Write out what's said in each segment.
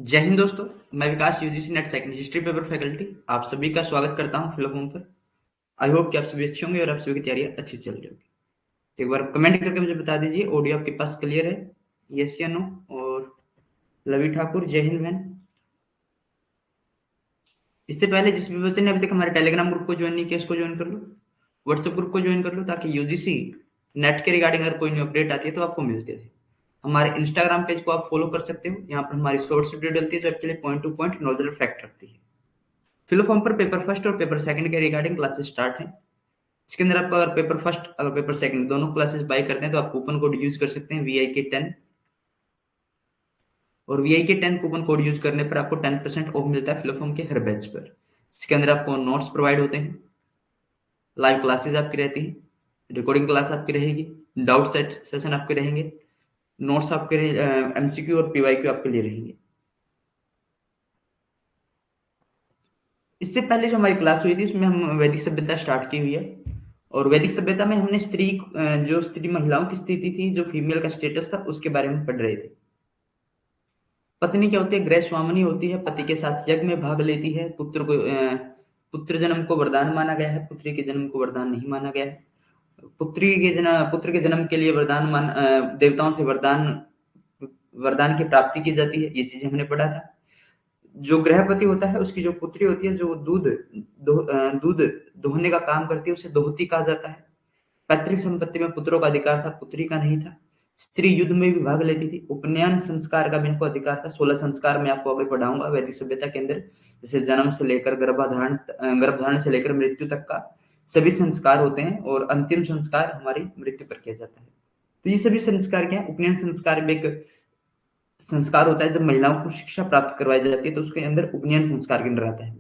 जय हिंद दोस्तों। मैं Vikas UGC NET second history paper faculty आप सभी का स्वागत करता हूं फिलोफोन पर। आई होप कि आप सभी अच्छे होंगे और आप सभी की तैयारियां अच्छी चल रही होगी। एक बार कमेंट करके मुझे बता दीजिए ऑडियो आपके पास क्लियर है, यस या नो। और लवी ठाकुर, जय हिंद बहन। इससे पहले जिस भी बच्चे ने अभी तक हमारे टेलीग्राम ग्रुप को ज्वाइन नहीं किया उसको ज्वाइन कर लो, व्हाट्सएप ग्रुप को ज्वाइन कर लो, ताकि यूजीसी नेट के रिगार्डिंग अगर कोई न्यू अपडेट आती है तो आपको मिलते रहे। हमारे इंस्टाग्राम पेज को आप फॉलो कर सकते हो, यहाँ पर हमारी शॉर्ट्स वीडियो डलती है जो आपके लिए point two point knowledge fact रखती है। फिलोफॉर्म पर पेपर फर्स्ट और पेपर सेकंड के रिगार्डिंग क्लासेस स्टार्ट हैं। इसके अंदर आपको अगर पेपर फर्स्ट अगर पेपर सेकंड दोनों क्लासेस बाय करते हैं तो आप कूपन कोड यूज कर सकते हैं VIK10। और VIK10 कूपन कोड यूज करने पर आपको 10% ऑफ मिलता है फिलोफॉर्म के हर बैच पर। इसके अंदर आपको नोट्स प्रोवाइड होते हैं, लाइव क्लासेस आपकी रहती हैं, रिकॉर्डिंग क्लास आपकी रहेगी, डाउट सेशन आपके रहेंगे, नोट्स आपके MCQ और PYQ आपके लिए रहेंगे। इससे पहले जो हमारी क्लास हुई थी उसमें हम वैदिक सभ्यता स्टार्ट की हुई है। और वैदिक सभ्यता में हमने जो स्त्री महिलाओं की स्थिति थी, जो फीमेल का स्टेटस था, उसके बारे में पढ़ रहे थे। पत्नी क्या होती है? गृह स्वामिनी होती है, पति के साथ यज्ञ में भाग लेती है। पुत्र जन्म को वरदान माना गया है, पुत्री के जन्म को वरदान नहीं माना गया है। पुत्र के जन्म के लिए देवताओं से वरदान वरदान की प्राप्ति की जाती है, ये चीजें हमने पढ़ा था। जो गृहपति होता है उसकी जो पुत्री होती है, जो दूध दोहने का काम करती है, उसे दोहती कहा जाता है। पैतृक संपत्ति में पुत्रों का अधिकार था, पुत्री का नहीं था। स्त्री युद्ध में भी भाग लेती थी। उपनयन संस्कार का भी इनको अधिकार था। 16 संस्कार मैं आपको आगे पढ़ाऊंगा वैदिक सभ्यता के अंदर, जैसे जन्म से लेकर गर्भधारण से लेकर मृत्यु तक का सभी संस्कार होते हैं, और अंतिम संस्कार हमारी मृत्यु पर किया जाता है। तो ये सभी संस्कार क्या है? उपनयन संस्कार में एक संस्कार होता है, जब महिलाओं को शिक्षा प्राप्त करवाई जाती है तो उसके अंदर उपनयन संस्कार के अंदर आता है।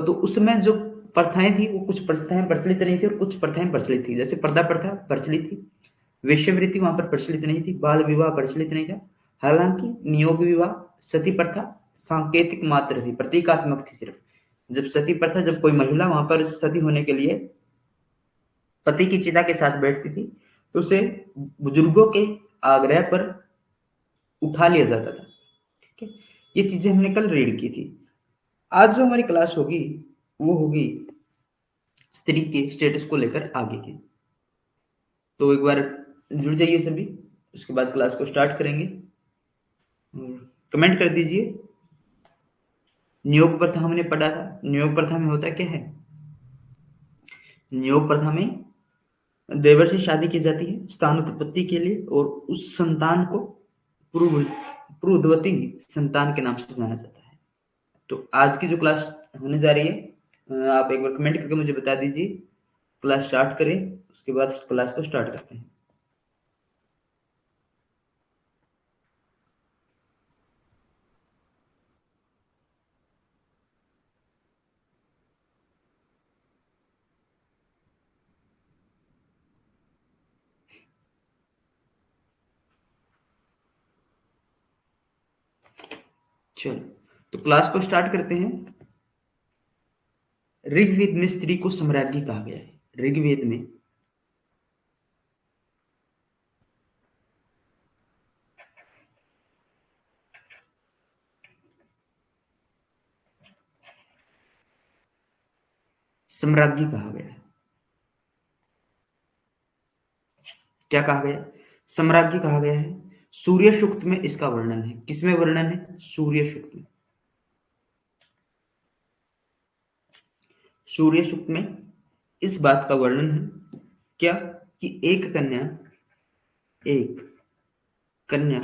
तो उसमें जो प्रथाएं थी, वो कुछ प्रथाएं प्रचलित नहीं थी और कुछ प्रथाएं प्रचलित थी। जैसे पर्दा प्रथा प्रचलित थी, वेश्यावृत्ति वहां पर प्रचलित नहीं थी, बाल विवाह प्रचलित नहीं था। हालांकि नियोग विवाह, सती प्रथा सांकेतिक मात्र थी, प्रतीकात्मक थी सिर्फ। जब सती प्रथा, जब कोई महिला वहां पर सती होने के लिए पति की चिता के साथ बैठती थी तो उसे बुजुर्गों के आग्रह पर उठा लिया जाता था। ठीक है, ये चीजें हमने कल रीड की थी। आज जो हमारी क्लास होगी वो होगी स्त्री के स्टेटस को लेकर आगे की। तो एक बार जुड़ जाइए सभी, उसके बाद क्लास को स्टार्ट करेंगे। कमेंट कर दीजिए। नियोग प्रथा हमने पढ़ा था। नियोग प्रथा में होता क्या है? नियोग प्रथा में देवर से शादी की जाती है संतान उत्पत्ति के लिए, और उस संतान को प्रुधवती संतान के नाम से जाना जाता है। तो आज की जो क्लास होने जा रही है, आप एक बार कमेंट करके मुझे बता दीजिए। क्लास स्टार्ट करें, उसके बाद क्लास को स्टार्ट करते हैं। चलो, तो क्लास को स्टार्ट करते हैं। ऋग्वेद में स्त्री को सम्राज्ञी कहा गया है। ऋग्वेद में सम्राज्ञी कहा गया है। क्या कहा गया? सम्राज्ञी कहा गया है। सूर्य सूक्त में इसका वर्णन है। किसमें वर्णन है? सूर्य सूक्त में। सूर्य सूक्त में इस बात का वर्णन है क्या, कि एक कन्या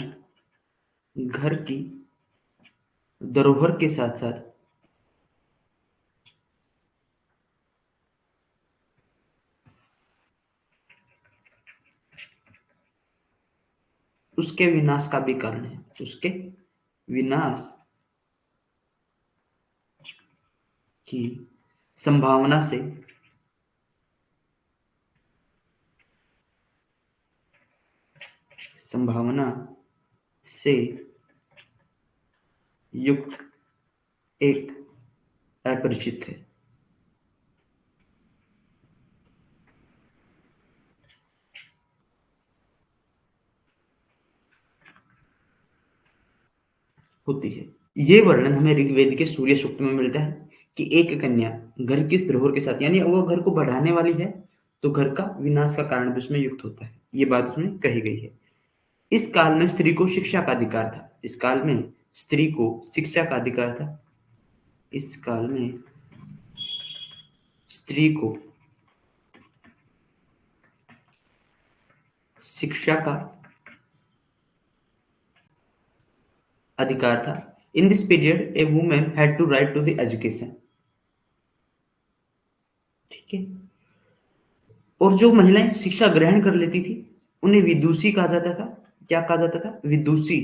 घर की धरोहर के साथ साथ उसके विनाश का भी कारण है। उसके विनाश की संभावना से संभावना से युक्त एक अपरिचित है। होती है। ये वर्णन हमें ऋग्वेद के सूर्य सूक्त में मिलता है कि एक कन्या घर की धरोहर के साथ, यानी वो घर को बढ़ाने वाली है तो घर का विनाश का कारण भी उसमें युक्त होता है, ये बात उसमें कही गई है। इस काल में स्त्री को शिक्षा का अधिकार था। इस काल में स्त्री को शिक्षा का अधिकार था। इस काल में स्त्री को शिक्षा का अधिकार था। In this period a women had to right to the education. ठीक है। और जो महिलाएं शिक्षा ग्रहण कर लेती थी उन्हें विदुषी कहा जाता था। क्या कहा जाता था? विदुषी।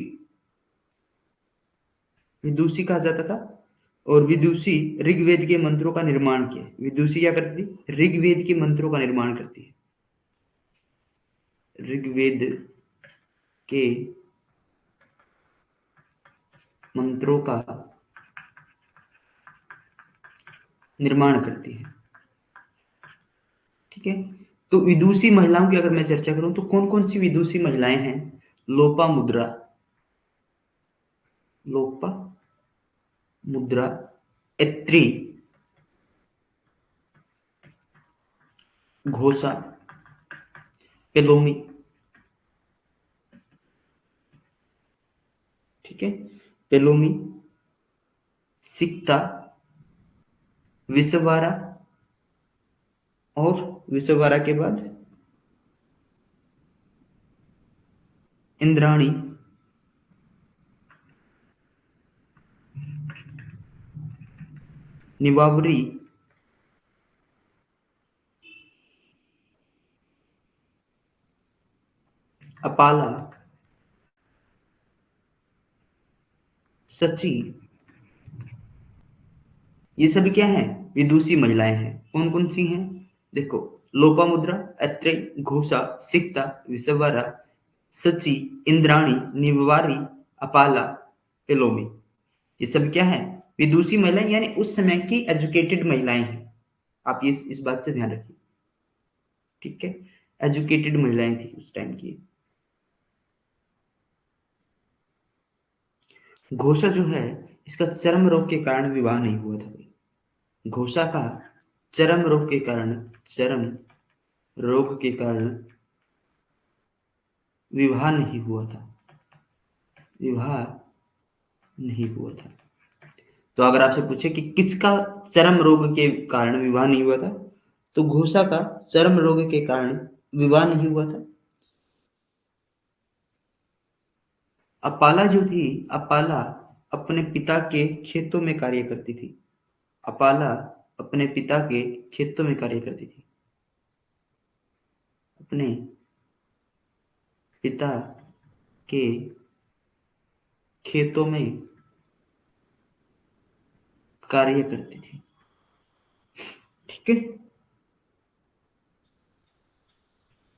विदुषी कहा जाता था। और विदुषी ऋग्वेद के मंत्रों का निर्माण किया। विदुषी क्या करती थी? ऋग्वेद के मंत्रों का निर्माण करती है। ऋग्वेद के मंत्रों का निर्माण करती है। ठीक है। तो विदुषी महिलाओं की अगर मैं चर्चा करूं तो कौन कौन सी विदुषी महिलाएं हैं? लोपामुद्रा, लोपा मुद्रा, ऐत्री, घोषा, पेलोमी। ठीक है। पेलोमी, सिक्ता, विषवारा, और विषवारा के बाद इंद्राणी, निवावरी, अपाला, सची। ये सभी क्या हैं? विदुषी महिलाएं हैं। कौन कौन सी हैं? देखो, लोपामुद्रा, अत्रेय, घोषा, सिक्ता, विषवरा, सची, इंद्राणी, निवारी, अपाला, पेलोमी। ये सब क्या है? विदुषी महिलाएं, यानी उस समय की एजुकेटेड महिलाएं हैं। आप ये इस बात से ध्यान रखिए। ठीक है। एजुकेटेड महिलाएं थी उस टाइम की। घोषा जो है, इसका चर्म रोग के कारण विवाह नहीं हुआ था भाई। घोषा का चर्म रोग के कारण, चर्म रोग के कारण विवाह नहीं हुआ था। विवाह नहीं हुआ था। तो अगर आपसे पूछे कि किसका चर्म रोग के कारण विवाह नहीं हुआ था, तो घोषा का चर्म रोग के कारण विवाह नहीं हुआ था। अपाला जो थी, अपाला अपने पिता के खेतों में कार्य करती थी। अपाला अपने पिता के खेतों में कार्य करती थी। अपने पिता के खेतों में कार्य करती थी। ठीक है।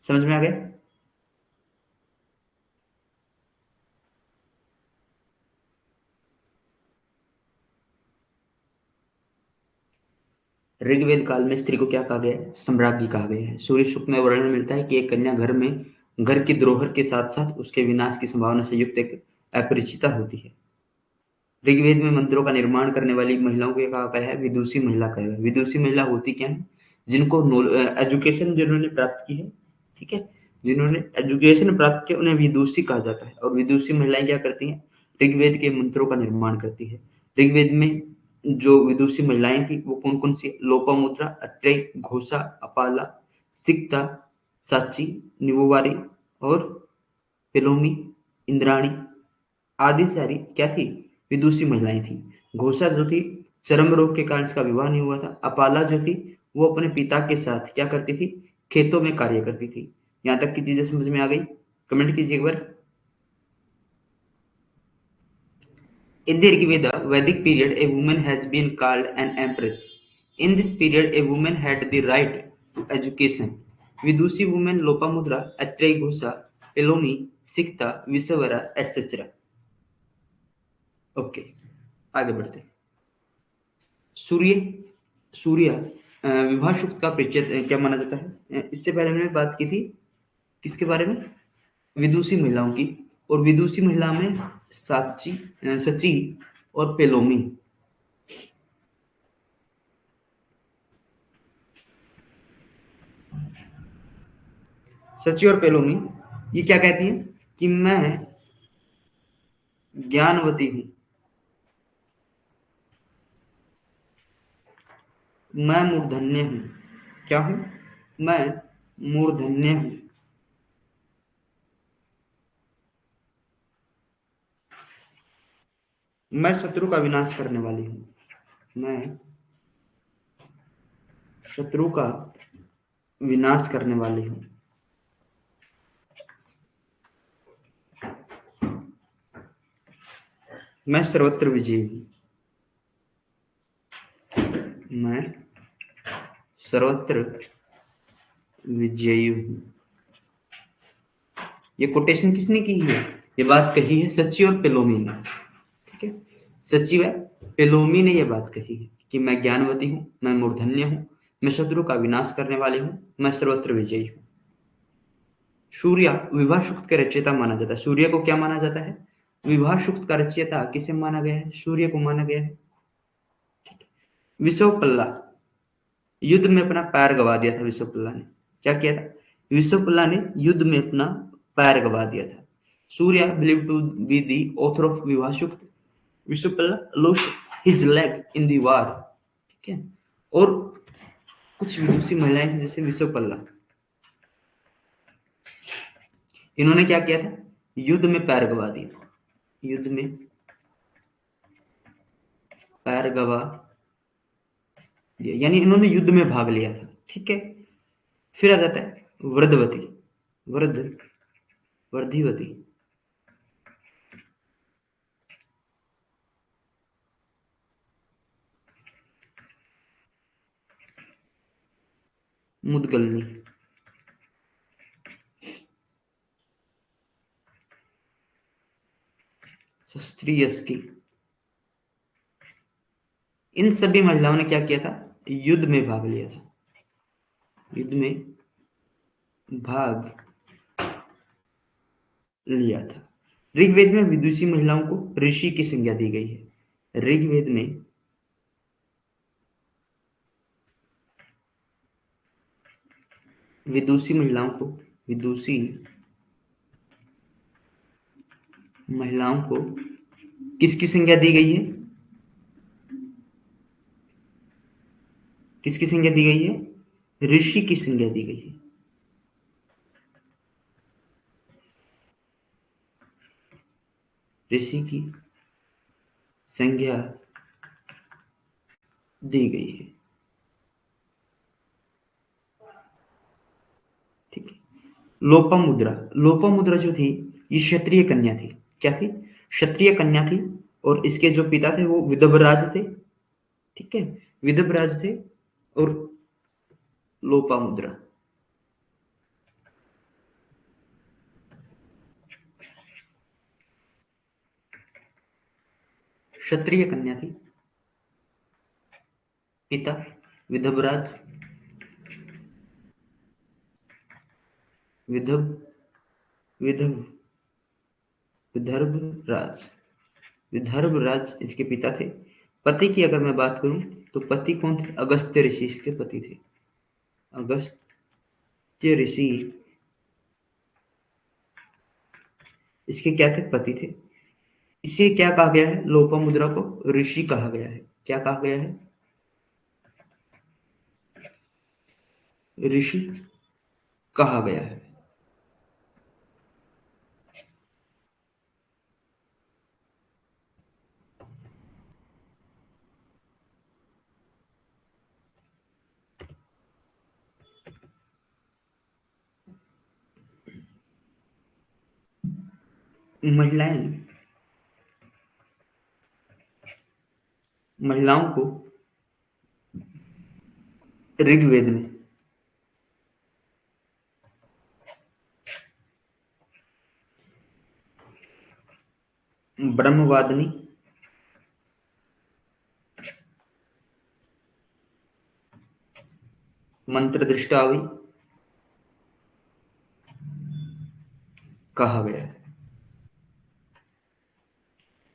समझ में आ गया? ऋग्वेद काल में स्त्री को क्या कहा गया है? सम्राज्ञी कहा गया है। सूर्य सूक्त में वर्णन मिलता है कि एक कन्या घर की धरोहर के साथ साथ उसके विनाश की संभावना से युक्त एक अपरिचिता होती है। ऋग्वेद में मंत्रों का निर्माण करने वाली महिलाओं को कहा गया है विदुषी महिला कहा गया है। विदुषी महिला होती क्या है? जिनको एजुकेशन जिन्होंने प्राप्त की है। ठीक है। जिन्होंने एजुकेशन प्राप्त किया उन्हें विदुषी कहा जाता है। और विदुषी महिलाएं क्या करती हैं? ऋग्वेद के मंत्रों का निर्माण करती है। ऋग्वेद में जो विदुषी महिलाएं थी वो कौन कौन सी? लोपामुद्रा, अत्रेय, घोषा, अपाला, सिक्ता, साची, निवोवारी और पेलोमी, इंद्राणी आदि सारी क्या थी? विदुषी महिलाएं थी। घोषा जो थी, चर्म रोग के कारण इसका विवाह नहीं हुआ था। अपाला जो थी, वो अपने पिता के साथ क्या करती थी? खेतों में कार्य करती थी। यहां तक की चीजें समझ में आ गई? कमेंट कीजिए एक बार। In the Rigveda Vedic period, a woman has been called an empress. In this period, a woman had the right to education. Vidushi women Lopamudra, Atreya Ghosha, Peloni, Sikta, Visavara, etc. Okay, आगे बढ़ते हैं। सूर्य सूर्य विवाह शुक्त का परिचय क्या माना जाता है? इससे पहले हमने बात की थी किसके बारे में? विदुषी महिलाओं की। और विदुषी महिला में सची और पेलोमी। सची और पेलोमी ये क्या कहती है कि मैं ज्ञानवती हूं, मैं मूर्धन्य हूं। क्या हूं? मैं मूर्धन्य हूं। मैं शत्रु का विनाश करने वाली हूं। मैं शत्रु का विनाश करने वाली हूं। मैं सर्वत्र विजयी हूं। मैं सर्वत्र विजयी हूं। ये कोटेशन किसने की है? ये बात कही है सची और पेलोमी ने। ठीक है, सची व पेलोमी ने ये बात कही है कि मैं ज्ञानवती हूं, मैं मूर्धन्य हूं, मैं शत्रु का विनाश करने वाली हूं, मैं सर्वत्र विजयी हूं। सूर्य विवाह सूक्त का रचयिता माना जाता है। सूर्य को क्या माना जाता है? विवाह सूक्त का रचयिता किसे माना गया है? सूर्य को माना गया है। विषवपल्ला युद्ध में अपना पैर गवा दिया था। विषवपल्ला ने क्या किया था? विषवपल्ला ने युद्ध में अपना पैर गवा दिया था। Surya believe to be the author of Vivaha Sukta. विषवपल्ला lost his leg in the war। ठीक है, और कुछ विदुषी महिलाएं थी जैसे विषवपल्ला, इन्होंने क्या किया था? युद्ध में पैर गवा दिया। युद्ध में पैर गवा दिया यानी इन्होंने युद्ध में भाग लिया था। ठीक है, फिर आ जाता है वृद्धवती, वृद्ध, वर्धिवती, मुदगलनी, शस्त्रीयस्की। इन सभी महिलाओं ने क्या किया था? युद्ध में भाग लिया था। युद्ध में भाग लिया था। ऋग्वेद में विदुषी महिलाओं को ऋषि की संज्ञा दी गई है। ऋग्वेद में विदुषी महिलाओं को विदुषी महिलाओं को किसकी संज्ञा दी गई है? किसकी संज्ञा दी गई है? ऋषि की संज्ञा दी गई है। ऋषि की संज्ञा दी गई है। ठीक है, लोपामुद्रा, लोपामुद्रा जो थी ये क्षत्रिय कन्या थी। क्या थी? क्षत्रिय कन्या थी और इसके जो पिता थे वो विदभराज थे। ठीक है, विदभराज थे और लोपामुद्रा क्षत्रिय कन्या थी, पिता विदभराज, विदभ विदभ विदर्भराज, विदर्भराज इसके पिता थे। पति की अगर मैं बात करूं तो पति कौन थे? अगस्त्य ऋषि इसके पति थे। अगस्त्य ऋषि इसके क्या थे? पति थे। इसे क्या कहा गया है? लोपामुद्रा को ऋषि कहा गया है। क्या कहा गया है? ऋषि कहा गया है। महिलाओं को ऋग्वेद में ब्रह्मवादिनी, मंत्र दृष्टावी कहा गया है।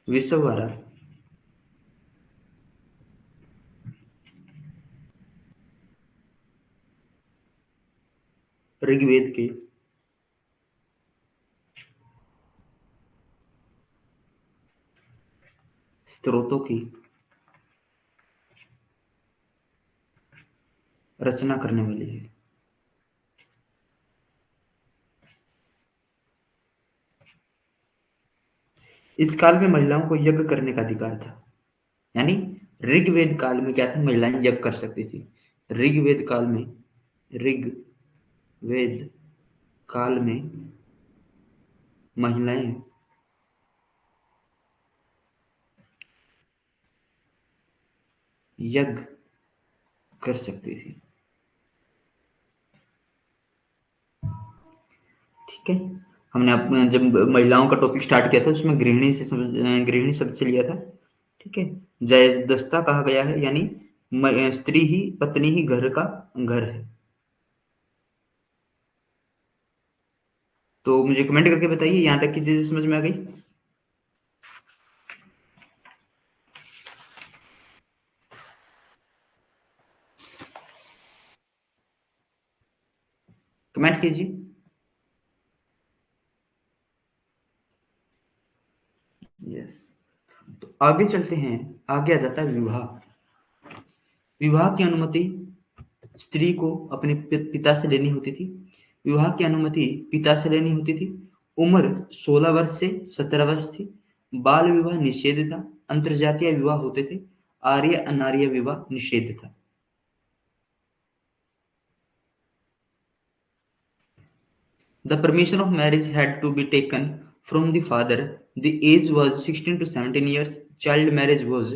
विषववारा। ऋग्वेद के स्त्रोतों की रचना करने वाली है। इस काल में महिलाओं को यज्ञ करने का अधिकार था। यानी ऋग्वेद काल में क्या था, महिलाएं यज्ञ कर सकती थी। ऋग्वेद काल में, ऋग्वेद काल में महिलाएं यज्ञ कर सकती थी। ठीक है, हमने जब महिलाओं का टॉपिक स्टार्ट किया था उसमें गृहिणी शब्द से लिया था। ठीक है, जयदस्ता कहा गया है, यानी स्त्री ही, पत्नी ही घर का घर है। तो मुझे कमेंट करके बताइए यहाँ तक की चीजें समझ में आ गई। कमेंट कीजिए। यस, तो आगे चलते हैं। आगे आ जाता है विवाह। विवाह की अनुमति स्त्री को अपने पिता से लेनी होती थी। विवाह की अनुमति पिता से लेनी होती थी। उम्र 16 वर्ष से 17 वर्ष थी। बाल विवाह निषेध था। अंतरजातीय विवाह होते थे। आर्य अनार्य विवाह निषेध था। The permission of marriage had to be taken from the father. The age was 16 to 17 years. Child marriage was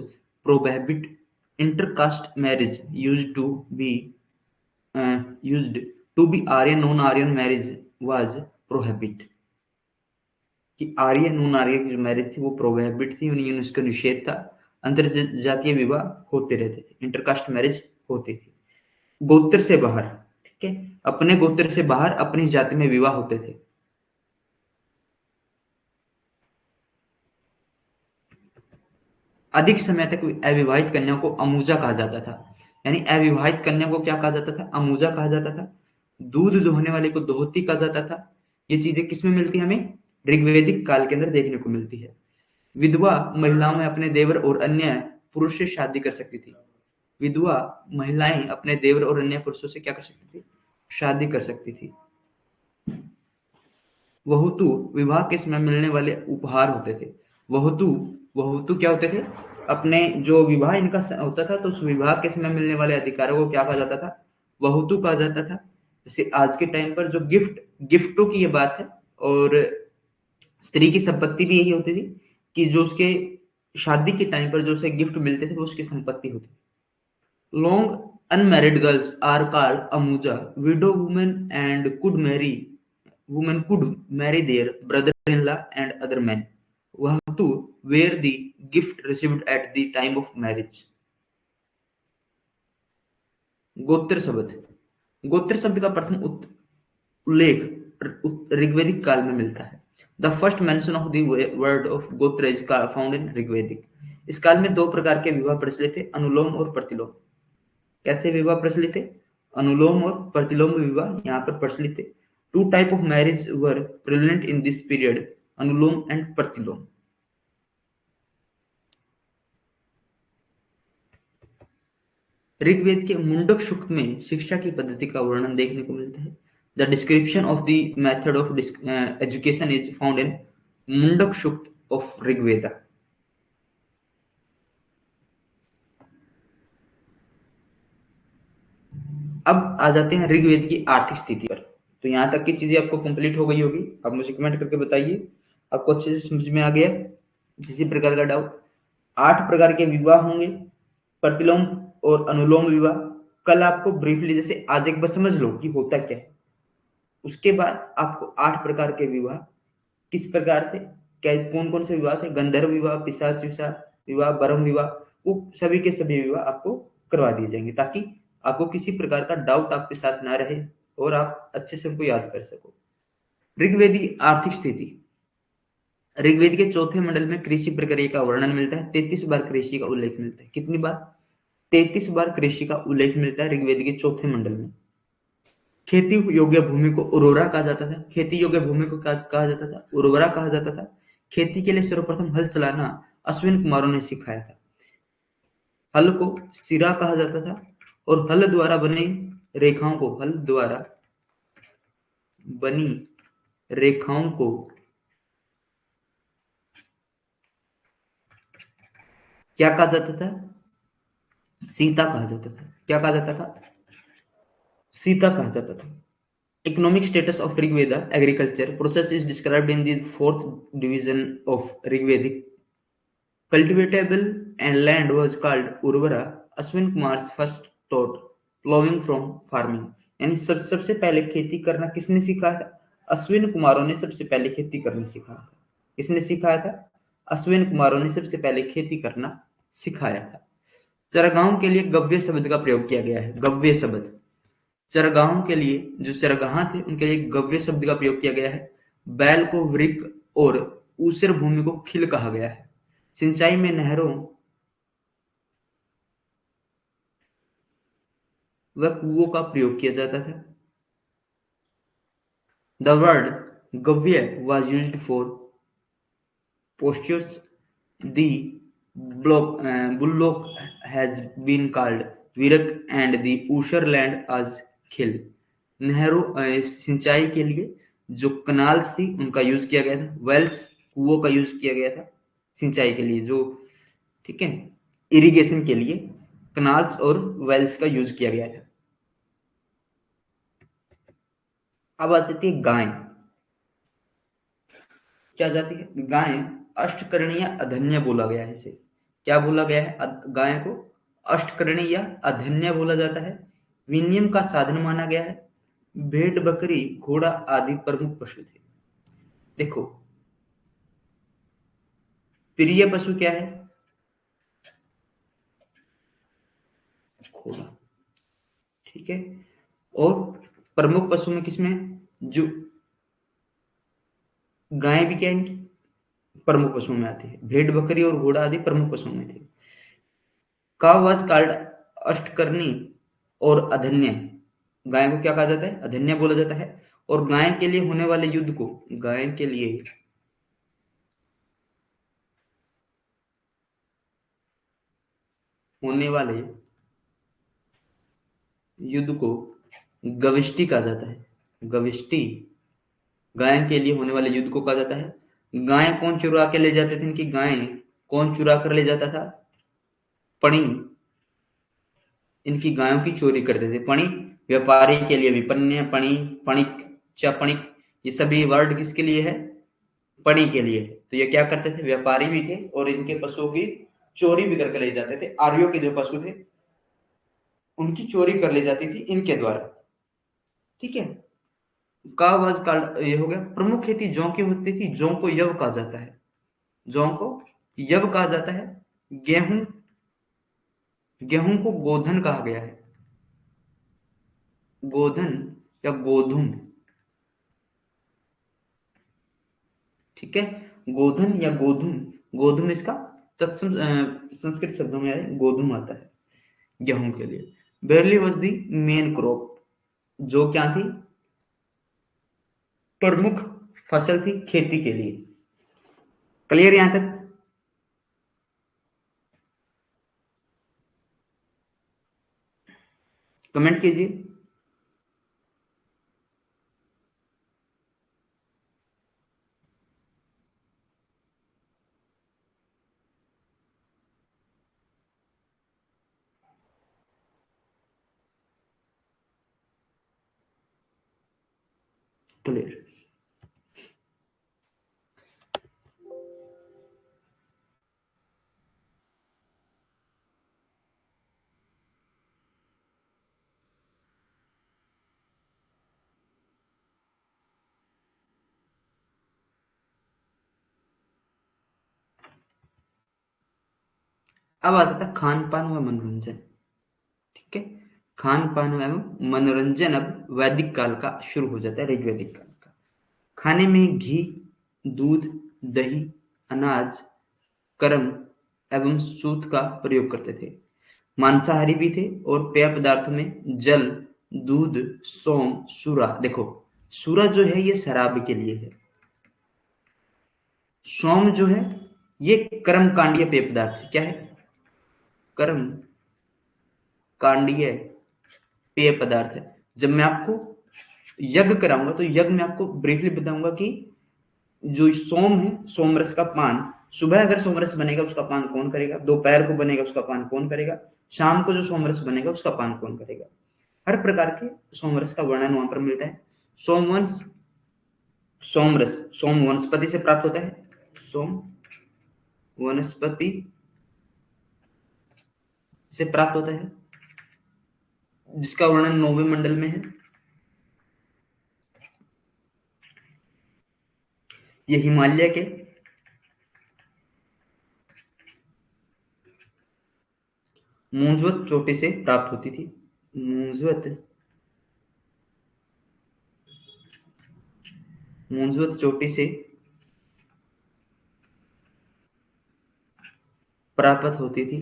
prohibited. Intercaste marriage used to be Aryan non-Aryan marriage was prohibited. कि आर्य नॉन आर्य की जो marriage थी वो prohibit थी, उन्हें उसका निषेध था। अंतर जातीय विवाह होते रहते थे, इंटरकास्ट मैरिज होती थी। गोत्र से बाहर, ठीक है, अपने गोत्र से बाहर अपनी जाति में विवाह होते थे। अधिक समय तक अविवाहित कन्या को अमूजा कहा जाता था। यानी अविवाहित कन्या को क्या कहा जाता था, अमूजा कहा जाता था। दूध दोहने वाले को दोहती कहा जाता था। ये चीजें किसमें मिलती है, हमें ऋग्वैदिक काल के अंदर देखने को मिलती है। विधवा महिलाओं में अपने देवर और अन्य पुरुष से शादी कर सकती थी। विधवा महिलाएं अपने देवर और अन्य पुरुषों से क्या कर सकती थी, शादी कर सकती थी। वहुतु विवाह के समय मिलने वाले उपहार होते थे। वहुतु वहुतु क्या होते थे, अपने जो विवाह इनका होता था तो उस विवाह के समय मिलने वाले अधिकारों को क्या कहा जाता था, वहुतु कहा जाता था। जैसे आज के टाइम पर जो गिफ्टों की ये बात है, और स्त्री की संपत्ति भी यही होती थी कि जो उसके शादी के टाइम पर जो उसे गिफ्ट मिलते थे वो उसकी संपत्ति होती थी। Long unmarried girls are called अमुजा। Widow women could marry their brother-in-law and other men. वह तो were the gift received at the time of marriage. गोत्र शब्द, गोत्र शब्द का प्रथम उल्लेख ऋग्वैदिक काल में मिलता है। The first mention of the word of गोत्र इज फाउंड इन ऋग्वैदिक। इस काल में दो प्रकार के विवाह प्रचलित थे, अनुलोम और प्रतिलोम। कैसे विवाह प्रचलित थे, अनुलोम और प्रतिलोम विवाह यहाँ पर प्रचलित थे। Two type of marriage were prevalent in this period, अनुलोम एंड प्रतिलोम। ऋग्वेद के मुंडक सूक्त में शिक्षा की पद्धति का वर्णन देखने को मिलता है। The description of the method of education is found in Mundaka Sukta of Rigveda. अब आ जाते हैं ऋग्वेद की आर्थिक स्थिति पर। तो यहाँ तक की चीजें आपको कंप्लीट हो गई होगी। अब मुझे कमेंट करके बताइए आपको अच्छे से समझ में आ गया, किसी प्रकार का डाउट। 8 प्रकार के विवाह होंगे, प्रतिलोम और अनुलोम विवाह। कल आपको ब्रीफली, जैसे आज एक बार समझ लो कि होता क्या है, उसके बाद आपको 8 प्रकार के विवाह किस प्रकार थे, क्या कौन कौन से विवाह थे, गंधर्व विवाह, पिशाच विवाह, ब्रह्म विवाह, वो सभी के सभी विवाह आपको करवा दिए जाएंगे, ताकि आपको किसी प्रकार का डाउट आपके साथ ना रहे और आप अच्छे से उनको याद कर सको। ऋग्वेदी आर्थिक स्थिति, ऋग्वेद के चौथे मंडल में कृषि प्रक्रिया का वर्णन मिलता है। 33 बार कृषि का उल्लेख मिलता है। कितनी बार? 33 बार कृषि का उल्लेख मिलता है ऋग्वेद के चौथे मंडल में। खेती योग्य भूमि को उर्वरा कहा जाता था। खेती योग्य भूमि को कहा जाता था, उर्वरा कहा जाता था। खेती के लिए सर्वप्रथम हल चलाना अश्विन कुमारों ने सिखाया था। हल को सिरा कहा जाता था और हल द्वारा बनी रेखाओं को क्या कहा जाता था? सीता कहा जाता था। क्या कहा जाता था? सीता कहा जाता था। Economic status of Rigveda agriculture process is described in the fourth division of Rigvedic. Cultivatable and land was called Urvara. Ashwin Kumar's first taught plowing from farming. यानी सबसे पहले खेती करना किसने सिखाया था? अश्विन कुमारों ने सबसे पहले खेती करना सिखाया था। किसने सिखाया था? अश्विन कुमारों ने सबसे पहले खेती करना सिखाया था। चरगाहों के लिए गव्य शब्द का प्रयोग किया गया है। गव्य शब्द, चरगाहों के लिए, जो चरगाह थे उनके लिए गव्य शब्द का प्रयोग किया गया है। बैल को वृक और ऊसर भूमि को खिल कहा गया है। सिंचाई में नहरों व कुओं का प्रयोग किया जाता था। द वर्ड गव्य was used for postures. The bullock has been called virak and the ऊसर land as खिल। नहरों सिंचाई के लिए जो कनाल्स थी उनका यूज किया गया था। वेल्स कुओं का यूज किया गया था सिंचाई के लिए, जो ठीक है इरिगेशन के लिए कनाल्स और वेल्स का यूज किया गया था। अब आ जाती है गाय। क्या जाती है? गाय अष्टकर्णी या अधन्य बोला गया है इसे। क्या बोला गया है? गाय को अष्टकर्णी या अधन्य बोला जाता है। विनिमय का साधन माना गया है। भेड़ बकरी घोड़ा आदि प्रमुख पशु थे। देखो, प्रिय पशु क्या है? घोड़ा, ठीक है। और प्रमुख पशु में किसमें? जो गाय भी क्या है इनकी प्रमुख पशुओं में आती है। भेड़ बकरी और घोड़ा आदि प्रमुख पशुओं में थे। काव वाज कॉल्ड अष्टकर्णी और अधन्य। गाय को क्या कहा जाता है? अधन्य बोला जाता है। और गाय के लिए होने वाले युद्ध को, गाय के लिए होने वाले युद्ध को गविष्टि कहा जाता है। गविष्टि, गाय के लिए होने वाले युद्ध को कहा जाता है। गाय कौन चुरा के ले जाते थे? इनकी गाय कौन चुरा कर ले जाता था? पणी, इनकी गायों की चोरी करते थे। पणी व्यापारी के लिए, विपण्य, पणी, पणिक, चपणिक, ये सभी वर्ड किसके लिए है? पणी के लिए। तो ये क्या करते थे? व्यापारी भी थे और इनके पशुओं की चोरी भी करके ले जाते थे। आर्यों के जो पशु थे उनकी चोरी कर ले जाती थी इनके द्वारा, ठीक है। कावाज का ये हो गया। प्रमुख खेती जौ की होती थी। जौ को यव कहा जाता है। जौ को यव कहा जाता है। गेहूं, गेहूं को गोधन कहा गया है। गोधन या गोधूम, ठीक है। गोधन या गोधूम, गोधूम इसका तत्सम संस्कृत शब्दों में गोधूम आता है गेहूं के लिए। Barely was the main crop, जो क्या थी? प्रमुख फसल थी खेती के लिए। क्लियर यहां तक? कमेंट कीजिए। क्लियर। अब आ जाता है खान पान व मनोरंजन, ठीक है। खान पान एवं मनोरंजन अब वैदिक काल का शुरू हो जाता है, ऋग्वैदिक काल का। खाने में घी, दूध, दही, अनाज, कर्म एवं सूत का प्रयोग करते थे। मांसाहारी भी थे और पेय पदार्थों में जल, दूध, सोम, सूरा। देखो, सूरा जो है ये शराब के लिए है। सोम जो है ये कर्म कांडीय पेय पदार्थ है। क्या है? कर्म कांडीय पेय पदार्थ है। जब मैं आपको यज्ञ कराऊंगा तो यज्ञ में आपको ब्रीफली बताऊंगा कि जो सोम है, सोमरस का पान, सुबह अगर सोमरस बनेगा उसका पान कौन करेगा, दोपहर को बनेगा उसका पान कौन करेगा, शाम को जो सोमरस बनेगा उसका पान कौन करेगा। हर प्रकार के सोमरस का वर्णन वहां पर मिलता है। सोमवंश, सोमरस सोम वनस्पति से प्राप्त होता है। सोम वनस्पति से प्राप्त होता है, जिसका वर्णन 9वें मंडल में है। ये हिमालय के मूंजवत चोटी से प्राप्त होती थी। मूंजवत चोटी से प्राप्त होती थी।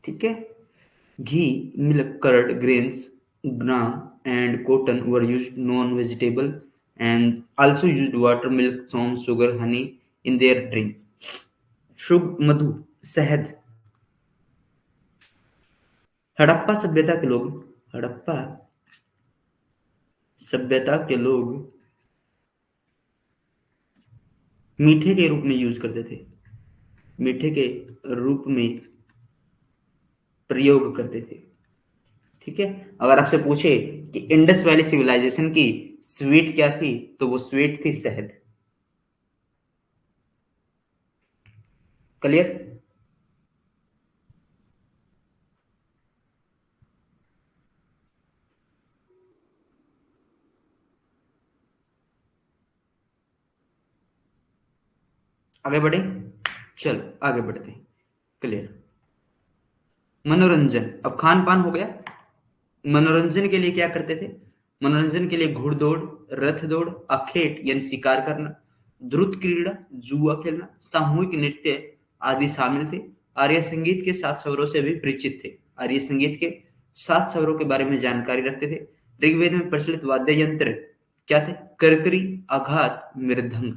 ठीक है। घी, milk, curd, grains, gram, and cotton were used non-vegetable and also used water, milk, soam, sugar, honey in their drinks. शुग, मधु, शहद। हड़प्पा सभ्यता के लोग हड़प्पा सभ्यता के लोग मीठे के रूप में यूज करते थे। मीठे के रूप में प्रयोग करते थे। ठीक है। अगर आपसे पूछे कि इंडस वैली सिविलाइजेशन की स्वीट क्या थी, तो वो स्वीट थी शहद। क्लियर? आगे बढ़े? चलो आगे बढ़ते हैं। क्लियर? मनोरंजन, अब खान पान हो गया। मनोरंजन के लिए क्या करते थे? मनोरंजन के लिए घुड़दौड़, रथ दौड़, अखेट यानी शिकार करना, द्रुत क्रीड़ा, जुआ खेलना, सामूहिक नृत्य आदि शामिल थे। आर्य संगीत के 7 स्वरों से भी परिचित थे। आर्य संगीत के 7 स्वरों के बारे में जानकारी रखते थे। ऋग्वेद में प्रचलित वाद्य यंत्र क्या थे? करकरी, आघात, मृदंग।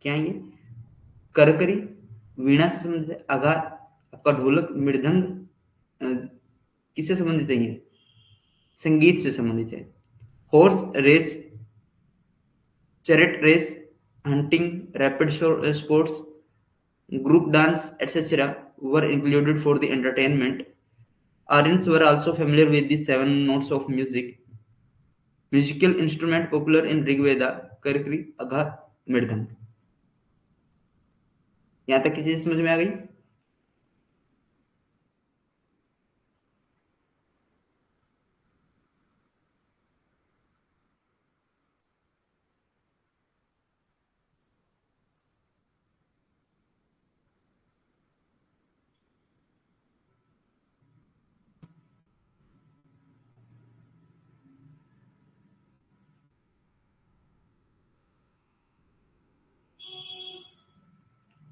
क्या है ये? करकरी वीणा से संबंधित है। आघात आपका ढोलक, मृदंग किससे संबंधित है? ये संगीत से संबंधित है। Horse race, chariot race, hunting, rapid sports, group dance, etc. were included for the entertainment. Aryans were also familiar with the 7 notes of music. Musical instrument popular in Rig Veda, करकरी, अघा, मृदंग। यहां तक की चीज समझ में आ गई?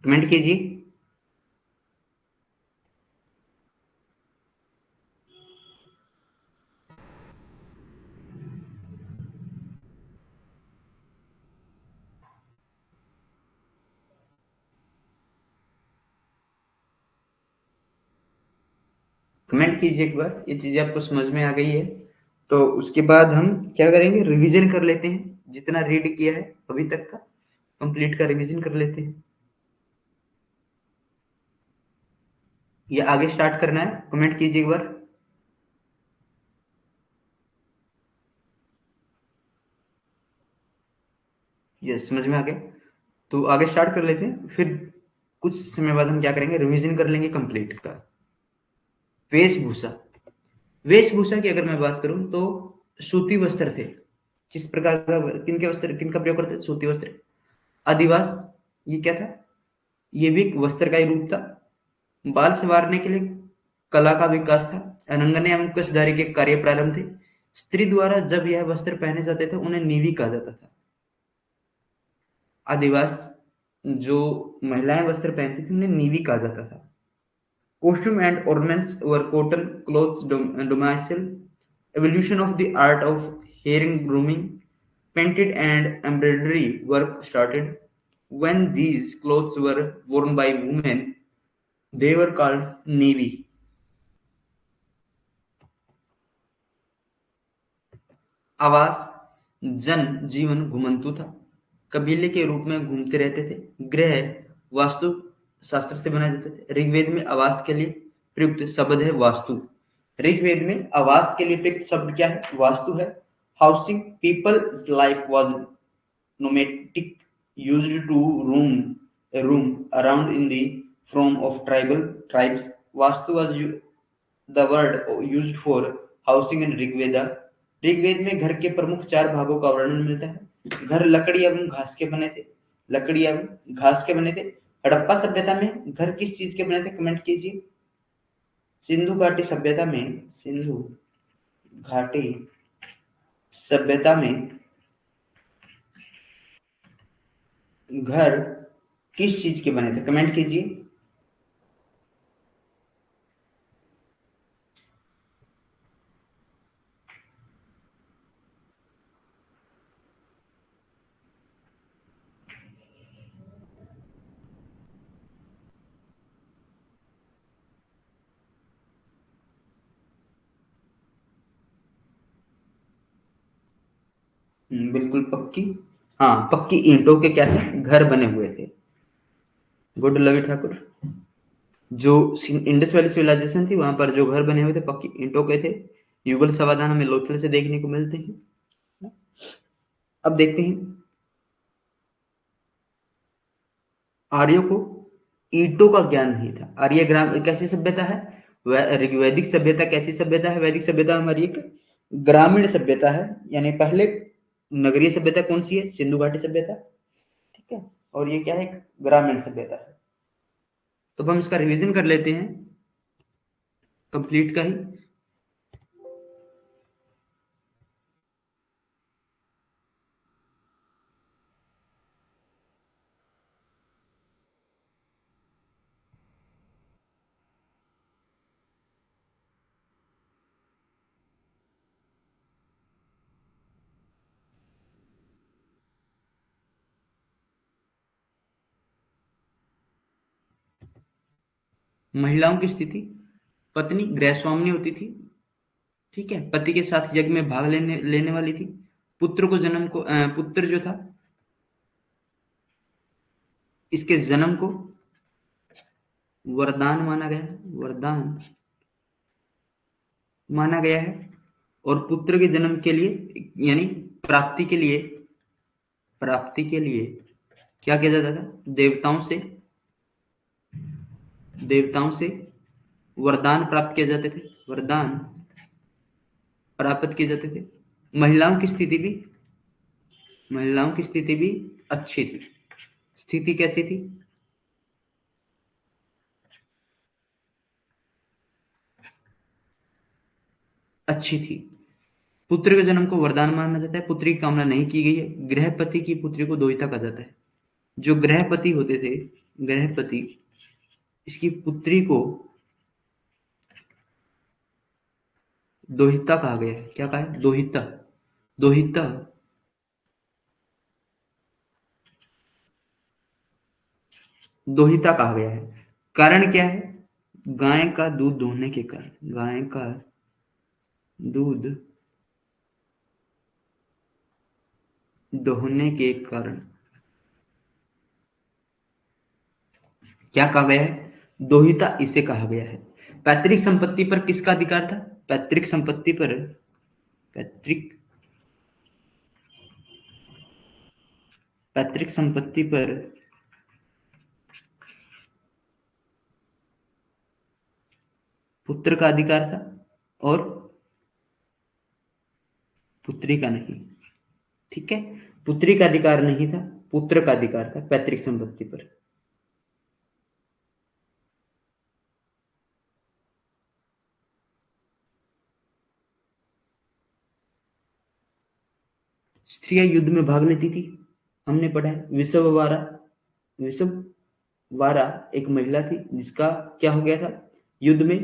कमेंट कीजिए। कमेंट कीजिए एक बार, ये चीजें आपको समझ में आ गई है तो उसके बाद हम क्या करेंगे? रिवीजन कर लेते हैं। जितना रीड किया है अभी तक का कंप्लीट का रिवीजन कर लेते हैं। ये आगे स्टार्ट करना है? कमेंट कीजिए एक बार। ये समझ में आ गया तो आगे स्टार्ट कर लेते हैं। फिर कुछ समय बाद हम क्या करेंगे? रिवीजन कर लेंगे कंप्लीट का। वेशभूषा, वेशभूषा की अगर मैं बात करूं तो सूती वस्त्र थे। किस प्रकार का, किनके वस्त्र, किनका प्रयोग करते थे? सूती वस्त्र। आदिवास, ये क्या था? ये भी एक वस्त्र का ही रूप था। बाल संवारने के लिए कला का विकास था। अनंगने एवं कसधारी के कार्य प्रारंभ थे। स्त्री द्वारा जब यह वस्त्र पहने जाते थे उन्हें नीवी कहा जाता था। आदिवास जो महिलाएं वस्त्र पहनती थी उन्हें नीवी कहा जाता था। Costume and ornaments were cotton clothes domicile. Evolution of the art of hair and grooming, painted and embroidery work started. When these clothes were worn by women, they were called nevi. आवास जन जीवन घुमंतु था, कबीले के रूप में घूमते रहते थे। गृह वास्तु शास्त्र से बनाए जाते थे। ऋग्वेद में आवास के लिए प्रयुक्त शब्द है वास्तु। ऋग्वेद में आवास के लिए प्रयुक्त शब्द क्या है? वास्तु है। Housing people's life was nomadic, used to roam around in the form of tribes. Vastu was the word used for housing in Rigveda. Rigveda में घर के प्रमुख 4 भागों का वर्णन मिलता है। घर लकड़ी एवं घास के बने थे। लकड़ी एवं घास के बने थे। हड़प्पा सभ्यता में घर किस चीज के बने थे? कमेंट कीजिए। सिंधु घाटी सभ्यता में घर किस चीज के बने थे? कमेंट कीजिए। बिल्कुल पक्की, हाँ पक्की ईंटों के क्या थे? घर बने हुए थे। गुड लवी ठाकुर। जो इंडस वैली सिविलाइजेशन थी वहां पर जो घर बने हुए थे पक्की ईंटों के थे। युगल समाधान हमें लोथल से देखने को मिलते हैं। अब देखते हैं आर्यों को ईंटों का ज्ञान नहीं था। आर्य ग्राम कैसी सभ्यता है? वैदिक सभ्यता कैसी सभ्यता है? वैदिक सभ्यता हमारी एक ग्रामीण सभ्यता है, यानी पहले नगरीय सभ्यता कौन सी है? सिंधु घाटी सभ्यता, ठीक है। और ये क्या है? एक ग्रामीण सभ्यता है। तो हम इसका रिवीजन कर लेते हैं कंप्लीट का ही। महिलाओं की स्थिति, पत्नी गृहस्वामिनी होती थी, ठीक है। पति के साथ यज्ञ में भाग लेने वाली थी। पुत्र को जन्म को पुत्र जो था इसके जन्म को वरदान माना गया, वरदान माना गया है। और पुत्र के जन्म के लिए यानी प्राप्ति के लिए क्या किया जाता था? देवताओं से वरदान प्राप्त किए जाते थे, वरदान प्राप्त किए जाते थे। महिलाओं की स्थिति भी अच्छी थी। स्थिति कैसी थी? अच्छी थी। पुत्र के जन्म को वरदान माना जाता है। पुत्री की कामना नहीं की गई है। गृहपति की पुत्री को दोहिता कहा जाता है। जो गृहपति होते थे, गृहपति, इसकी पुत्री को दोहिता कहा गया है। क्या कहा है? दोहिता। दोहिता दोहिता कहा गया है। कारण क्या है? गाय का दूध दोहने के कारण, गाय का दूध दोहने के कारण क्या कहा गया है? दोहिता इसे कहा गया है। पैतृक संपत्ति पर किसका अधिकार था? पैतृक संपत्ति पर पैतृक पैतृक संपत्ति पर पुत्र का अधिकार था और पुत्री का नहीं, ठीक है। पुत्री का अधिकार नहीं था, पुत्र का अधिकार था पैतृक संपत्ति पर। स्त्रियां युद्ध में भाग लेती थी, हमने पढ़ा है। विश्ववारा एक महिला थी जिसका क्या हो गया था, युद्ध में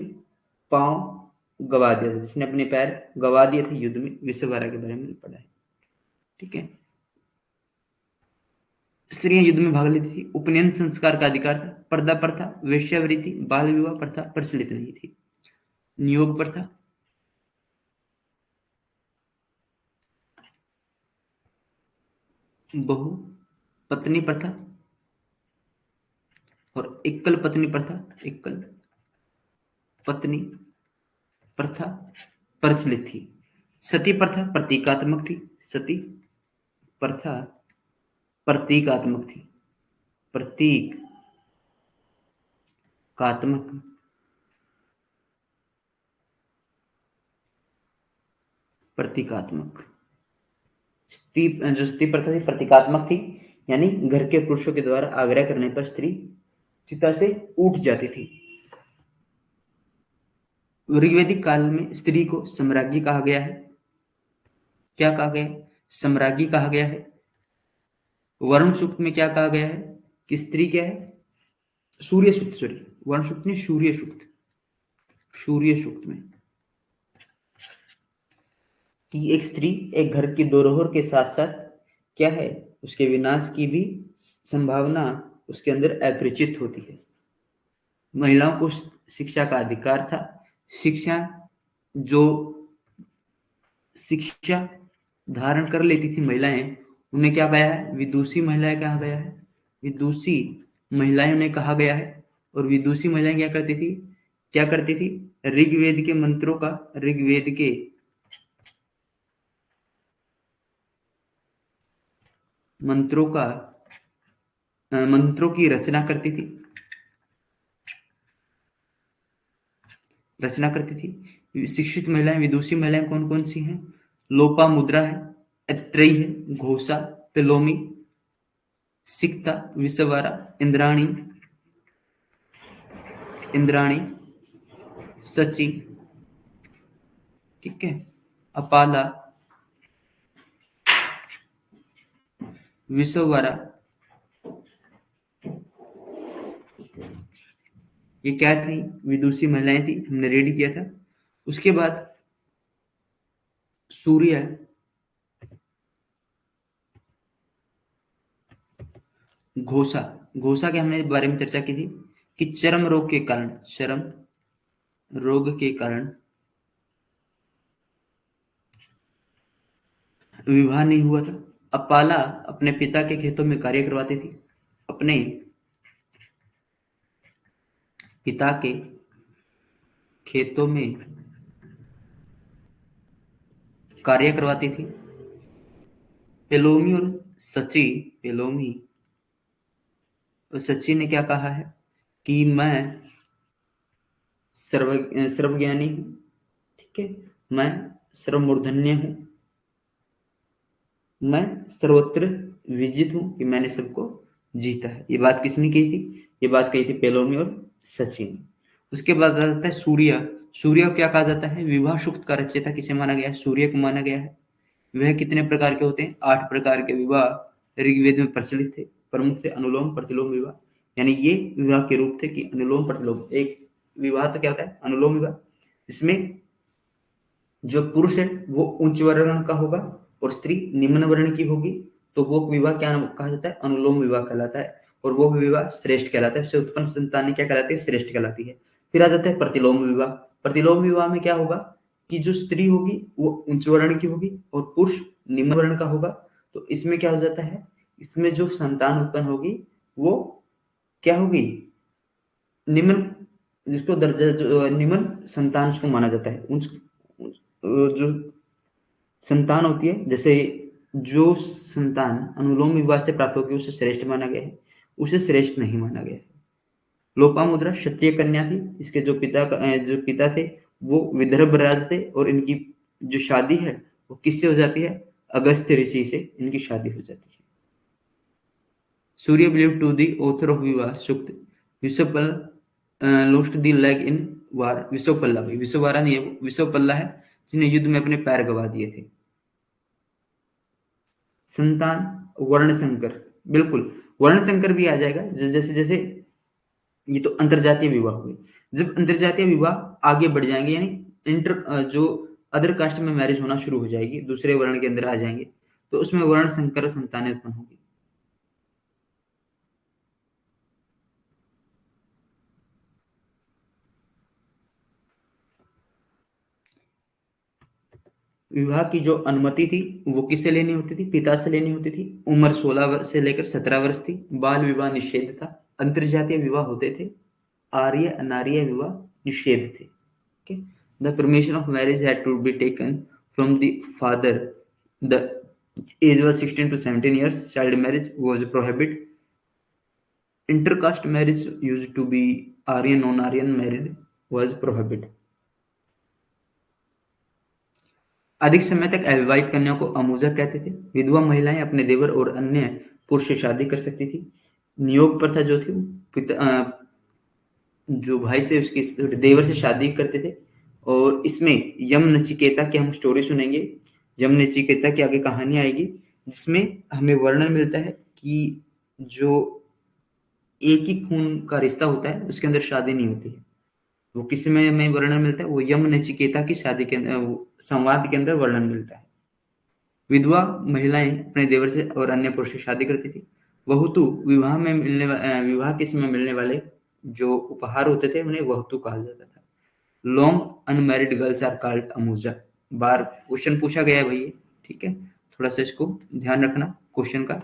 पांव गवा दिया था, जिसने अपने पैर गवा दिए थे युद्ध में। विश्ववारा के बारे में पढ़ा है, ठीक है। स्त्रियां युद्ध में भाग लेती थी, उपनयन संस्कार का अधिकार था, पर्दा प्रथा, वेश्यावृत्ति, बाल विवाह प्रथा प्रचलित नहीं थी, नियोग प्रथा, बहु पत्नी प्रथा और एकल पत्नी प्रथा, एकल पत्नी प्रथा प्रचलित थी। सती प्रथा प्रतीकात्मक थी, सती प्रथा प्रतीकात्मक थी, प्रतीकात्मक, प्रतीकात्मक। जो सती प्रथा थी प्रतीकात्मक थी, यानी घर के पुरुषों के द्वारा आग्रह करने पर स्त्री चिता से उठ जाती थी। ऋग्वैदिक काल में स्त्री को सम्राज्ञी कहा गया है। क्या कहा गया है? सम्राज्ञी कहा गया है। वरुण सूक्त में क्या कहा गया है कि स्त्री क्या है? सूर्य सूक्त, सॉरी, वरुण सूक्त नहीं, सूर्य सूक्त, सूर्य सूक्त में कि एक स्त्री एक घर की धरोहर के साथ साथ क्या है, उसके विनाश की भी संभावना उसके अंदर अपरिचित होती है। महिलाओं को शिक्षा का अधिकार था। शिक्षा धारण कर लेती थी महिलाएं, उन्हें क्या कहा है? विदुषी महिलाएं कहा गया है। विदुषी महिलाएं उन्हें कहा गया है। और विदुषी महिलाएं क्या करती थी? ऋग्वेद के मंत्रों का, ऋग्वेद के मंत्रों की रचना करती थी। शिक्षित महिलाएं, विदुषी महिलाएं कौन कौन सी हैं? लोपामुद्रा है, ऐत्रेयी है, घोषा, पेलोमी, सिक्ता, विषवारा, इंद्राणी, सची, ठीक है, अपाला, विषवारा, ये क्या थी? विदुषी महिलाएं थी, हमने रेडी किया था। उसके बाद सूर्य, घोषा के हमने बारे में चर्चा की थी कि चर्म रोग के कारण विवाह नहीं हुआ था। अपाला अपने पिता के खेतों में कार्य करवाती थी, अपने पिता के खेतों में कार्य करवाती थी। पेलोमी और सची ने क्या कहा है कि मैं सर्वज्ञानी हूं, ठीक है, मैं सर्वमूर्धन्य हूं, मैं सर्वत्र विजित हूं, कि मैंने सबको जीता है। ये बात किसने कही थी? ये बात कही थी पेलोमी और सची ने। उसके बाद आता है सूर्य को क्या कहा जाता है? विवाह सूक्त का रचयिता किसे माना गया है? सूर्य को माना गया है। वह कितने प्रकार के होते हैं? 8 प्रकार के विवाह ऋग्वेद में प्रचलित थे। प्रमुख थे अनुलोम प्रतिलोम विवाह, यानी ये विवाह के रूप थे कि अनुलोम प्रतिलोम। एक विवाह तो क्या होता है? अनुलोम विवाह, जिसमें जो पुरुष है वो उच्च वर्ण का होगा और स्त्री निम्न वर्ण की होगी, तो वो विवाह क्या कहा जाता है? अनुलोम विवाह कहलाता है। और वो विवाह श्रेष्ठ कहलाता है, उससे उत्पन्न संतान क्या कहलाती है? श्रेष्ठ कहलाती है। फिर आ जाता है प्रतिलोम विवाह। प्रतिलोम विवाह में क्या होगा कि जो स्त्री होगी वो उच्च वर्ण की होगी और पुरुष निम्न वर्ण का होगा। तो इसमें क्या हो जाता है? इसमें जो संतान उत्पन्न होगी वो क्या होगी? निम्न, जिसको दर्जा निम्न संतान उसको माना जाता है। जो संतान होती है, जैसे जो संतान अनुलोम विवाह से प्राप्त होगी उसे श्रेष्ठ माना गया है, उसे श्रेष्ठ नहीं माना गया है। लोपामुद्रा क्षत्रिय कन्या थी, इसके जो पिता थे वो विदर्भ राज थे, और इनकी जो शादी है वो किससे हो जाती है? अगस्त्य ऋषि से इनकी शादी हो जाती है। Surya believe to the author of Vivaha Sukta, विश्वपल lost the leg in वार। विश्वपल्ला, भाई विश्ववारा नहीं है, विश्वपल्ला है जिसने युद्ध में अपने पैर गवा दिए थे। संतान, वर्ण संकर, बिल्कुल वर्ण संकर भी आ जाएगा। जैसे जैसे ये तो अंतरजातीय विवाह हुए। जब अंतरजातीय विवाह आगे बढ़ जाएंगे, यानी जो अदर कास्ट में मैरिज होना शुरू हो जाएगी, दूसरे वर्ण के अंदर आ जाएंगे, तो उसमें वर्ण संकर संतानें उत्पन्न होगी। विवाह की जो अनुमति थी वो किससे लेनी होती थी? पिता से लेनी होती थी। उम्र 16 वर्ष से लेकर 17 वर्ष थी। बाल विवाह निषेध था। अंतरजातीय विवाह होते थे। आर्य अनार्य विवाह निषेध थे। Okay? The permission of marriage had to be taken from the father. The age was 16 to 17 years. Child marriage was prohibited. Intercaste marriage used to be Aryan, non-Aryan married was prohibited. अधिक समय तक अविवाहित कन्या को अमूजक कहते थे। विधवा महिलाएं अपने देवर और अन्य पुरुष से शादी कर सकती थी। नियोग प्रथा जो थी जो भाई से उसके देवर से शादी करते थे। और इसमें यम नचिकेता की हम स्टोरी सुनेंगे। यम नचिकेता की आगे कहानी आएगी, जिसमें हमें वर्णन मिलता है कि जो एक ही खून का रिश्ता होता है उसके अंदर शादी नहीं होती है। वो किस में हमें वर्णन मिलता है? वो यम नचिकेता की शादी के संवाद के अंदर वर्णन मिलता है। विधवा महिलाएं अपने देवर से और अन्य पुरुष से शादी करती थी। वहुतु विवाह के समय मिलने वाले जो उपहार होते थे उन्हें वहुतु कहा जाता था। Long unmarried girls are called अमूजा। बार क्वेश्चन पूछा गया है भैया, ठीक है, थोड़ा सा इसको ध्यान रखना क्वेश्चन का।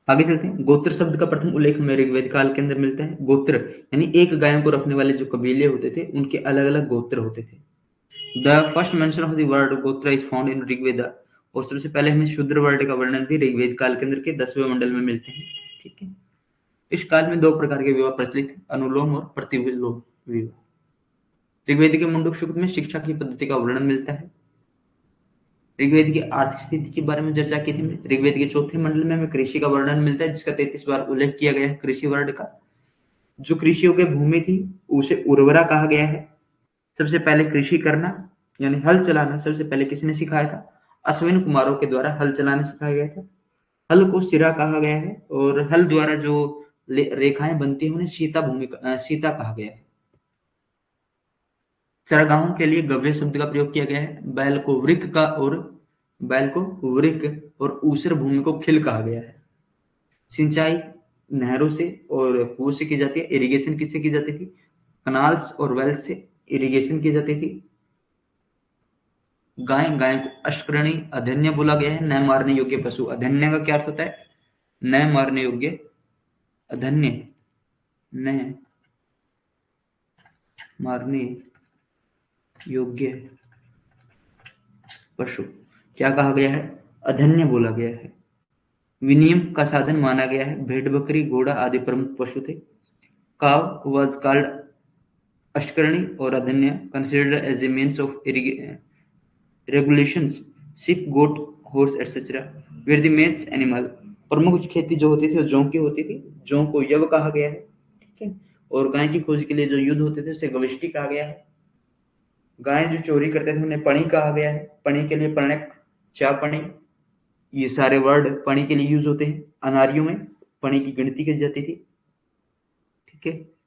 आगे चलते हैं। गोत्र शब्द का प्रथम उल्लेख हमें ऋग्वेद काल के अंदर मिलता है। गोत्र यानी एक गायों को रखने वाले जो कबीले होते थे उनके अलग अलग गोत्र होते थे। The first mention of the word गोत्र इज फाउंड इन ऋग्वेद। और सबसे पहले हमें शूद्र वर्ड का वर्णन भी ऋग्वेद काल के अंदर के 10वें मंडल में मिलते हैं। ठीक है। इस काल में दो प्रकार के विवाह प्रचलित थे, अनुलोम और प्रतिलोम विवाह। ऋग्वेद के मुंडक सूक्त में शिक्षा की पद्धति का वर्णन मिलता है। ऋग्वेद की आर्थिक स्थिति के बारे में चर्चा की थी। ऋग्वेद के चौथे मंडल में हमें कृषि का वर्णन मिलता है, जिसका 33 बार उल्लेख किया गया है कृषि वर्ड का। जो कृषि योग्य भूमि थी उसे उर्वरा कहा गया है। सबसे पहले कृषि करना यानी हल चलाना सबसे पहले किसने सिखाया था? अश्विन कुमारों के द्वारा हल चलाना सिखाया गया था। हल को सिरा कहा गया है और हल द्वारा जो रेखाएं बनती हैं उन्हें सीता कहा गया है। चरागाहों के लिए गव्य शब्द का प्रयोग किया गया है। बैल को वृक और ऊसर भूमि को खिल कहा गया है। सिंचाई नहरों से और कुओं से की जाती है। इरिगेशन किससे की जाती थी? कनाल्स और वेल्स से इरिगेशन की जाती थी। गाय को अष्टकर्णी अधन्य बोला गया है। न मारने योग्य पशु। अधन्य का क्या अर्थ होता है? न मारने योग्य, अधन्य न मारने योग्य पशु क्या कहा गया है? अधन्य बोला गया है। विनिमय का साधन माना गया है। भेड़ बकरी घोड़ा आदि प्रमुख पशु थे। काव वाज कॉल्ड अष्टकर्णी और अधन्य considered as a means of regulations. Sheep, goat, horse, etc. were the main animal. प्रमुख खेती जो होती थी जौ की होती थी। जौ को यव कहा गया है। ठीक है। और गाय की खोज के लिए जो युद्ध होते थे उसे गविष्टि कहा गया है। गाय जो चोरी करते थे उन्हें पणी कहा गया है। पणी के लिए पर्णक, चापणी, ये सारे वर्ड पणी के लिए यूज होते हैं। अनारियों में पणी की गिनती की जाती थी। ठीक है।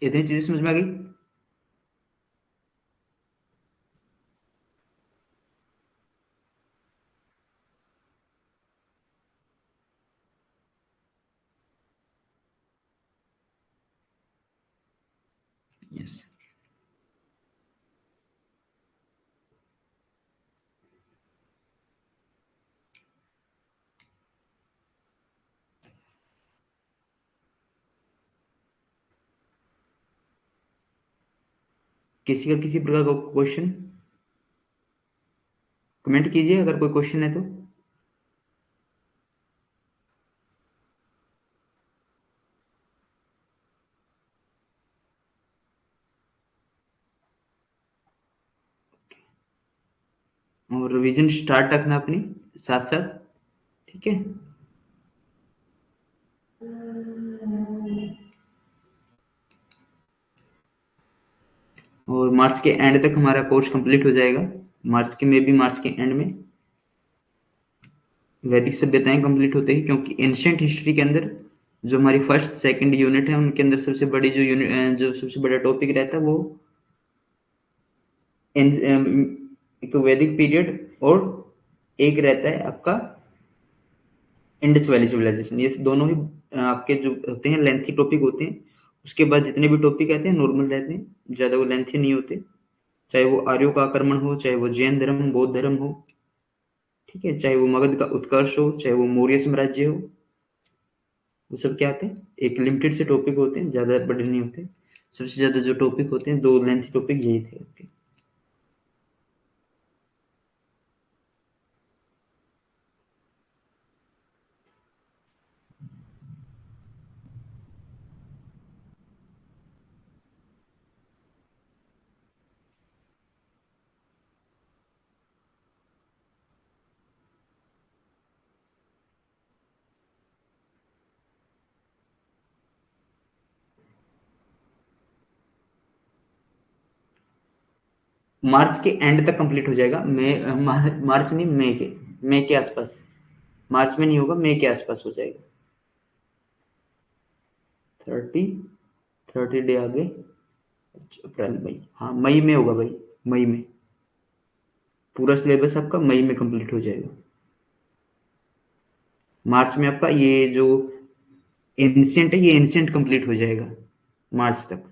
इतनी चीजें समझ में आ गई। यस। किसी का किसी प्रकार का क्वेश्चन कमेंट कीजिए अगर कोई क्वेश्चन है तो। और रिवीजन स्टार्ट रखना अपनी साथ साथ। ठीक है। और मार्च के एंड तक हमारा कोर्स कंप्लीट हो जाएगा। मार्च के एंड में वैदिक सभ्यताएं कंप्लीट होते ही, क्योंकि एंशियंट हिस्ट्री के अंदर जो हमारी फर्स्ट सेकंड यूनिट है उनके अंदर सबसे बड़ी जो यूनिट जो सबसे बड़ा टॉपिक रहता है वो एक तो वैदिक पीरियड और एक रहता है आपका इंडस वैली सिविलाइजेशन। ये दोनों ही आपके जो होते हैं लेंथी टॉपिक होते हैं। उसके बाद जितने भी टॉपिक आते हैं नॉर्मल रहते हैं, ज्यादा वो लेंथी नहीं होते। चाहे वो आर्यों का आक्रमण हो, चाहे वो जैन धर्म बौद्ध धर्म हो, ठीक है, चाहे वो मगध का उत्कर्ष हो, चाहे वो मौर्य साम्राज्य हो, वो सब क्या होते हैं, एक लिमिटेड से टॉपिक होते हैं, ज्यादा बड़े नहीं होते। सबसे ज्यादा जो टॉपिक होते हैं, दो लेंथी टॉपिक यही थे आपके। मार्च के एंड तक कंप्लीट हो जाएगा। मार्च नहीं, मई के आसपास। मार्च में नहीं होगा, मई के आसपास हो जाएगा। 30 30 डे आगे। अप्रैल मई, हाँ मई में होगा भाई। मई में पूरा सिलेबस आपका मई में कंप्लीट हो जाएगा। मार्च में आपका ये जो एंशियंट है, ये एंशियंट कंप्लीट हो जाएगा मार्च तक।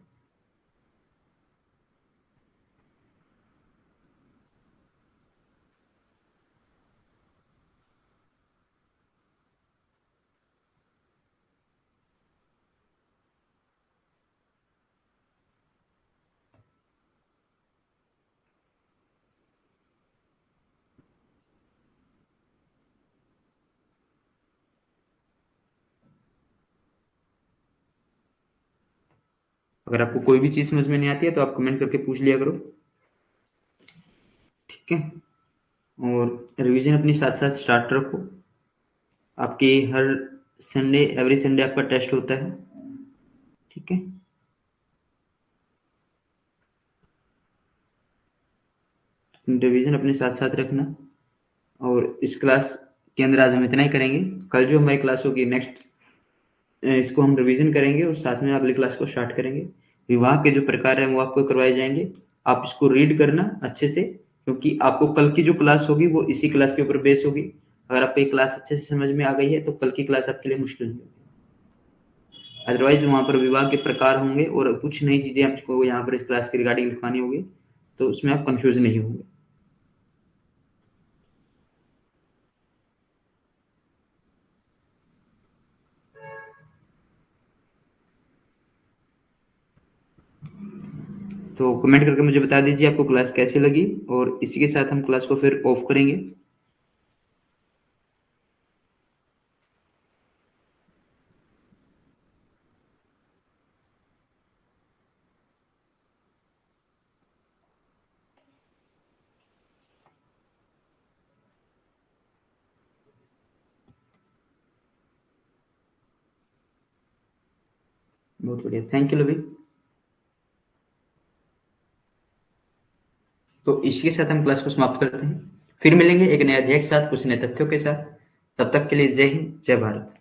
अगर आपको कोई भी चीज समझ में नहीं आती है तो आप कमेंट करके पूछ लिया करो, ठीक है। और रिवीजन अपनी साथ साथ स्टार्ट रखो। आपकी हर संडे, एवरी संडे आपका टेस्ट होता है, ठीक है। रिवीजन अपने साथ साथ रखना। और इस क्लास के अंदर आज हम इतना ही करेंगे। कल जो हमारी क्लास होगी नेक्स्ट, इसको हम रिवीजन करेंगे और साथ में अगली क्लास को स्टार्ट करेंगे। विवाह के जो प्रकार हैं वो आपको करवाए जाएंगे। आप इसको रीड करना अच्छे से, क्योंकि आपको कल की जो क्लास होगी वो इसी क्लास के ऊपर बेस होगी। अगर आपको ये क्लास अच्छे से समझ में आ गई है तो कल की क्लास आपके लिए मुश्किल नहीं होगी। अदरवाइज वहां पर विवाह के प्रकार होंगे और कुछ नई चीजें आपको यहाँ पर इस क्लास के रिगार्डिंग लिखवानी होगी, तो उसमें आप कंफ्यूज नहीं होंगे। तो कमेंट करके मुझे बता दीजिए आपको क्लास कैसी लगी, और इसी के साथ हम क्लास को फिर ऑफ करेंगे। बहुत बढ़िया, थैंक यू लवी। तो इसी के साथ हम क्लास को समाप्त करते हैं। फिर मिलेंगे एक नए अध्याय के साथ, कुछ नए तथ्यों के साथ। तब तक के लिए जय हिंद, जय भारत।